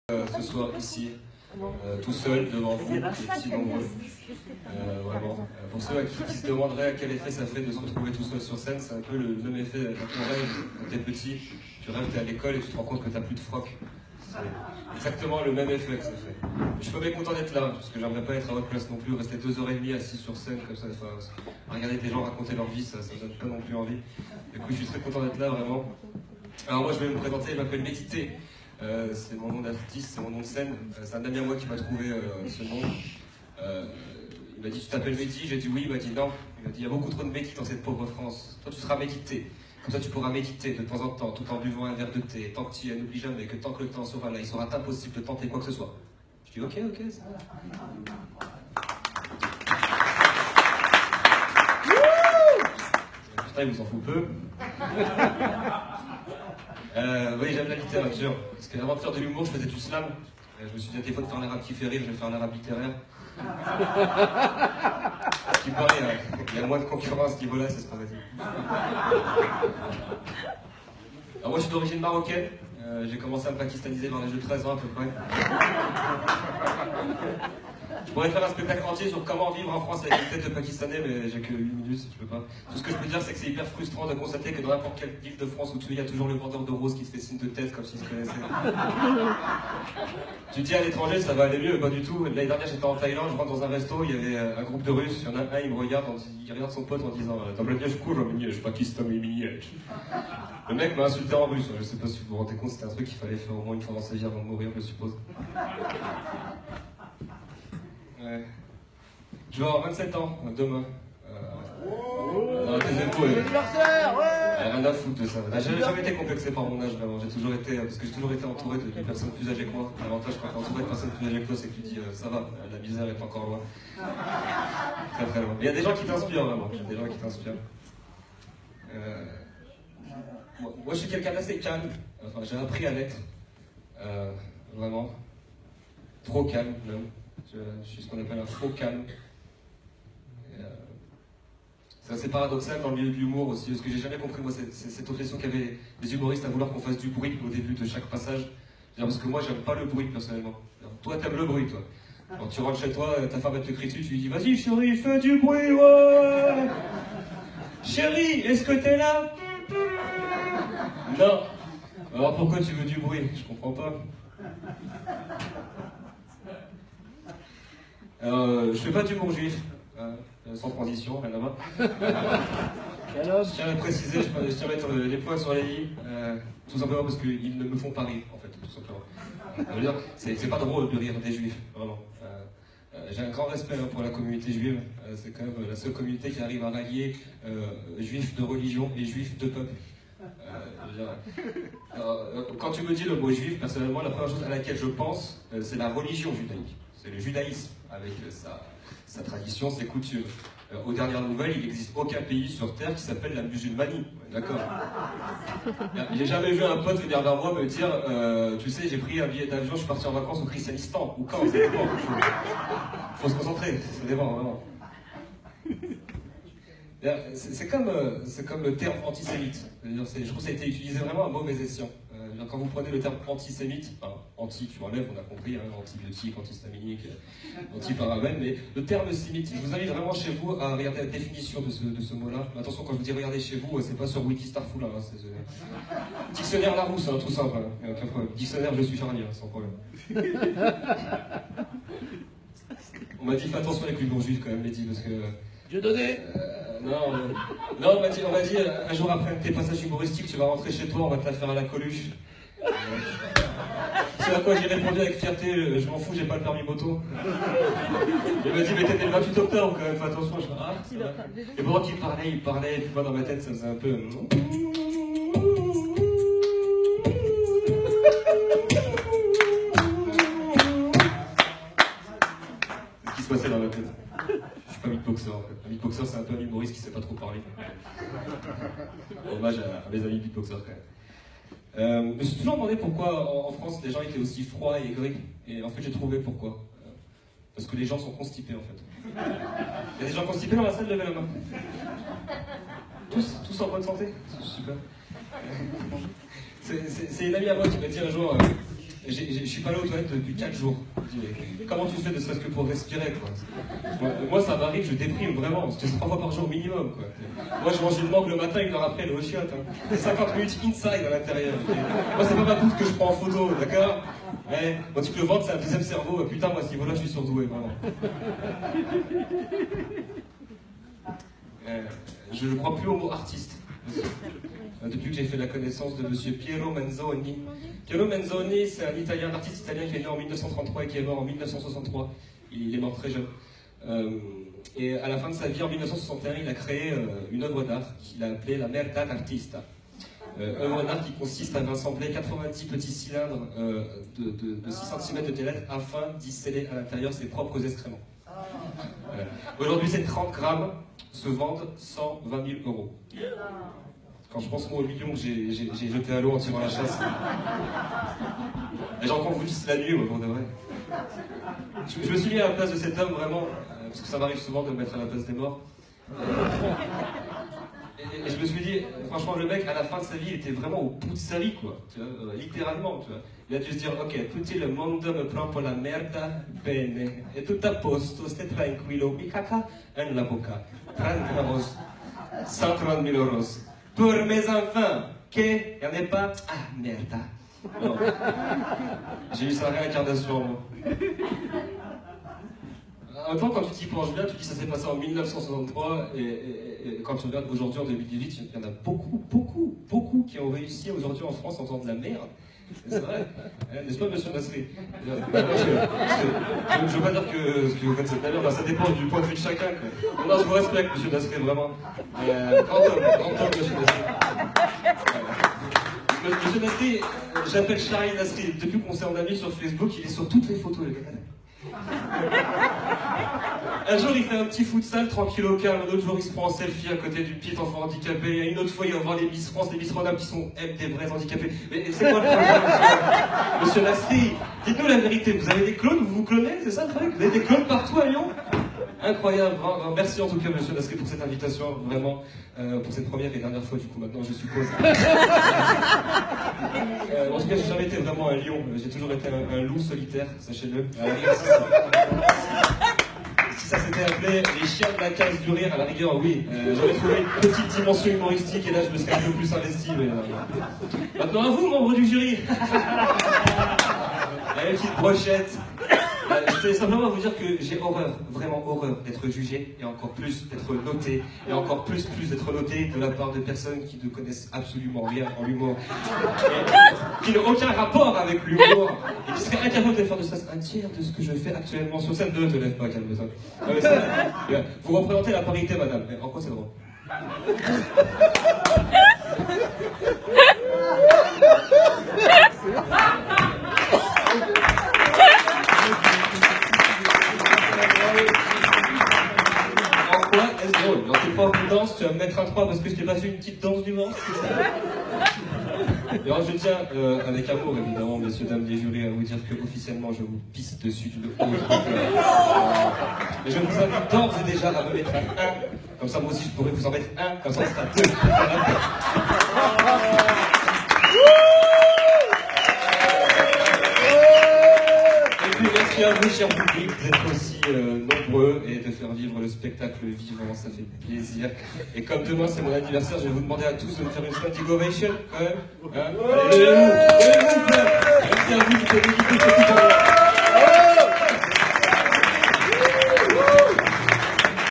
Ce soir ici, tout seul devant vous, si nombreux. Vraiment. Pour ceux qui se demanderaient à quel effet ça fait de se retrouver tout seul sur scène, c'est un peu le même effet dans ton rêve quand t'es petit. Tu rêves, t'es à l'école et tu te rends compte que t'as plus de froc. C'est exactement le même effet que ça fait. Je suis pas mécontent d'être là, parce que j'aimerais pas être à votre place non plus, rester 2h30 assis sur scène comme ça, enfin, regarder des gens raconter leur vie, ça me donne pas non plus envie. Du coup, je suis très content d'être là, vraiment. Alors moi, je vais me présenter, je m'appelle Médité. C'est mon nom d'artiste, c'est mon nom de scène. C'est un ami à moi qui m'a trouvé ce nom. Il m'a dit, tu t'appelles Médi? J'ai dit oui, il m'a dit non. Il m'a dit, il y a beaucoup trop de Médi dans cette pauvre France. Toi, tu seras Médité. Comme ça, tu pourras méditer de temps en temps, tout en buvant un verre de thé. Tant que tu es, n'oublie jamais que tant que le temps sera là, il sera impossible de tenter quoi que ce soit. Je dis, ok, ça va. Putain, il vous en fout peu. Oui, j'aime la littérature. Parce que avant de faire de l'humour, je faisais du slam. Je me suis dit, à défaut de faire l'arabe qui fait rire, je vais faire l'arabe littéraire. Ce qui paraît, il y a moins de concurrence à ce niveau-là, c'est ce qu'on a dit. Alors moi, je suis d'origine marocaine. J'ai commencé à me pakistaniser vers l'âge de 13 ans à peu près. Je pourrais faire un spectacle entier sur comment vivre en France avec une tête de Pakistanais, mais j'ai que 8 minutes, je peux pas. Tout ce que je peux dire, c'est que c'est hyper frustrant de constater que dans n'importe quelle ville de France où tu es, il y a toujours le vendeur de roses qui te fait signe de tête comme s'il se connaissait. Tu te dis à l'étranger, ça va aller mieux, pas du tout. L'année dernière, j'étais en Thaïlande, je rentre dans un resto, il y avait un groupe de Russes, il y en a un, il me regarde, il regarde son pote en disant « je cours, je suis pakistanais, Le mec m'a insulté en russe, je sais pas si vous vous rendez compte, c'était un truc qu'il fallait faire au moins une fois dans sa vie avant de mourir, je suppose. Ouais. Je vais avoir 27 ans, demain. Anniversaire, ouais. Rien à foutre de ça. J'ai jamais été complexé par mon âge, vraiment. J'ai toujours été, parce que j'ai toujours été entouré de personnes plus âgées que moi. L'avantage quand t'es entouré de personnes plus âgées que toi, c'est que tu dis, ça va, la misère est encore loin. Très très loin. Mais il y a des gens qui t'inspirent, vraiment. Il y a des gens qui t'inspirent. Moi, je suis quelqu'un d'assez calme. Enfin, j'ai appris à l'être. Vraiment. Trop calme, même. Je suis ce qu'on appelle un faux calme. C'est assez paradoxal dans le milieu de l'humour aussi, parce que j'ai jamais compris, moi, cette obsession qu'avaient les humoristes à vouloir qu'on fasse du bruit au début de chaque passage. Parce que moi, j'aime pas le bruit, personnellement. Toi, t'aimes le bruit, toi. Quand tu rentres chez toi, ta femme te crie dessus, tu lui dis « Vas-y, chérie, fais du bruit, ouais !»« Chérie, est-ce que t'es là ?»« Non. » Alors pourquoi tu veux du bruit? Je comprends pas. Je fais pas d'humour juif. Sans transition, rien à voir. Je tiens à préciser, je tiens à mettre les points sur les i, tout simplement parce qu'ils ne me font pas rire, en fait, tout simplement. Ça veut dire, c'est pas drôle de rire des juifs, vraiment. J'ai un grand respect pour la communauté juive, c'est quand même la seule communauté qui arrive à rallier juifs de religion et juifs de peuple. Quand tu me dis le mot juif, personnellement, la première chose à laquelle je pense, c'est la religion judaïque. C'est le judaïsme, avec sa tradition, ses coutumes. Aux dernières nouvelles, il n'existe aucun pays sur Terre qui s'appelle la musulmanie. D'accord. J'ai jamais vu un pote venir vers moi me dire tu sais, j'ai pris un billet d'avion, je suis parti en vacances au Christianistan. Ou quand, ça dépend. Faut se concentrer, ça dépend, vraiment. C'est comme le terme antisémite. Je trouve que ça a été utilisé vraiment à mauvais escient. Quand vous prenez le terme antisémite, enfin, anti, tu enlèves, on a compris, hein, antibiotique, antihistaminique, antiparabène, mais le terme sémite, je vous invite vraiment chez vous à regarder la définition de ce mot-là. Mais attention, quand je vous dis regardez chez vous, c'est pas sur Wikistarful, hein, c'est dictionnaire Larousse, hein, tout simple, hein, aucun problème. Dictionnaire je suis charnier, sans problème. On m'a dit fais attention avec l'humour juif quand même, Mehdi, parce que... Dieu donné. Non, on m'a dit un jour après tes passages humoristiques, tu vas rentrer chez toi, on va te la faire à la Coluche. C'est à quoi j'ai répondu avec fierté, je m'en fous, j'ai pas le permis moto. Il m'a dit, mais t'étais le 28 octobre quand même, fais attention. Je dis, ça va. Et pendant qu'il parlait, et puis moi dans ma tête, ça faisait un peu... C'est ce qui se passait dans ma tête. Je suis pas beatboxer en fait. Un beatboxer, c'est un peu un humoriste qui sait pas trop parler. Hommage à mes amis beatboxers quand même. Je me suis toujours demandé pourquoi en France les gens étaient aussi froids et aigris. Et en fait j'ai trouvé pourquoi. Parce que les gens sont constipés en fait. Il y a des gens constipés dans la salle, levez la main. Tous en bonne santé. C'est super. C'est une amie à moi qui m'a dit un jour je suis pas allé aux toilettes depuis 4 jours. Comment tu fais ne serait-ce que pour respirer, quoi. Moi, ça m'arrive, je déprime vraiment. C'est 3 fois par jour minimum, quoi. Moi, je mange une mangue le matin, 1 heure après, elle est au chiottes. Hein. C'est 50 minutes inside à l'intérieur. Okay. Moi, c'est pas ma bouffe que je prends en photo, d'accord? Ouais. On dit que le ventre, c'est un deuxième cerveau. Putain, moi, à ce niveau-là, je suis surdoué, vraiment. Je ne crois plus au mot artiste. Depuis que j'ai fait la connaissance de monsieur Piero Manzoni. Piero Manzoni, c'est un Italien, un artiste italien qui est né en 1933 et qui est mort en 1963. Il est mort très jeune. Et à la fin de sa vie, en 1961, il a créé une œuvre d'art qu'il a appelée la Merda d'Artista. Œuvre d'art qui consiste à rassembler 90 petits cylindres de 6 cm de diamètre afin d'y sceller à l'intérieur ses propres excréments. Aujourd'hui, ces 30 grammes se vendent 120 000 €. Quand je pense moi au million que j'ai jeté à l'eau en tirant la chasse. Et j'ai encore voulu la nuit, moi, pour de vrai. Je me suis mis à la place de cet homme, vraiment, parce que ça m'arrive souvent de me mettre à la place des morts. Et je me suis dit, franchement, le mec, à la fin de sa vie, il était vraiment au bout de sa vie, quoi. Tu vois, littéralement, tu vois. Il a dû se dire, ok, tout le monde me prend pour la merda, bene, et tout a posto, stai tranquillo, mi caca en la boca. 30 euros, 130 000 €. Pour mes enfants, que, y'en a pas, ah, merda. Non. J'ai eu sa réincarnation, moi. En même temps, quand tu t'y penches bien, tu dis ça s'est passé en 1963, et quand tu regardes aujourd'hui en 2018, il y en a beaucoup qui ont réussi aujourd'hui en France en faisant de la merde. C'est vrai, n'est-ce pas, monsieur Nasri? Je ne veux pas dire que ce que vous faites c'est de la merde, ça dépend du point de vue de chacun. Quoi. Non, je vous respecte, monsieur Nasri, vraiment. Grand homme, monsieur Nasri. Monsieur Nasri, j'appelle Charlie Nasri. Depuis qu'on s'est en ami sur Facebook, il est sur toutes les photos, les gars. Un jour, il fait un petit futsal tranquille au calme. Un autre jour, il se prend en selfie à côté d'une petite enfant handicapée. Une autre fois, il va voir les Miss France, les Miss Rhône qui sont des vrais handicapés. Mais c'est quoi le problème, monsieur Nasri? Dites-nous la vérité. Vous avez des clones? Vous vous clonez? C'est ça le truc? Vous avez des clones partout à Lyon? Incroyable. Merci en tout cas, monsieur Nasri, pour cette invitation. Vraiment, pour cette première et dernière fois, du coup, maintenant, je suppose. En tout cas, j'ai jamais été vraiment un lion. J'ai toujours été un loup solitaire, sachez-le. Si ça s'était appelé les chiens de la case du rire, à la rigueur, oui. J'aurais trouvé une petite dimension humoristique et là, je me serais un peu plus investi. Mais, maintenant, à vous, membre du jury. Une petite brochette. Je voulais simplement vous dire que j'ai horreur, vraiment horreur d'être jugé et encore plus d'être noté et encore plus d'être noté de la part de personnes qui ne connaissent absolument rien en l'humour, qui n'ont aucun rapport avec l'humour et qui seraient incapables de faire de ça un tiers de ce que je fais actuellement sur scène. Ne te lève pas, calme-toi. Vous représentez la parité, madame. Mais en quoi c'est drôle? Alors t'es pas en danse, tu vas me mettre un 3 parce que je t'ai passé une petite danse du ventre. Et alors je tiens, avec amour évidemment, messieurs, dames des jurés, à vous dire que officiellement je vous pisse dessus d'une hausse. Et je vous invite d'ores et déjà à me mettre un 1, comme ça moi aussi je pourrais vous en mettre un, comme ça on sera 2. Merci à vous, cher public, d'être aussi nombreux et de faire vivre le spectacle vivant, ça fait plaisir. Et comme demain c'est mon anniversaire, je vais vous demander à tous de me faire une standing ovation quand même. Hein? Allez, levez-vous, merci à vous, vous avez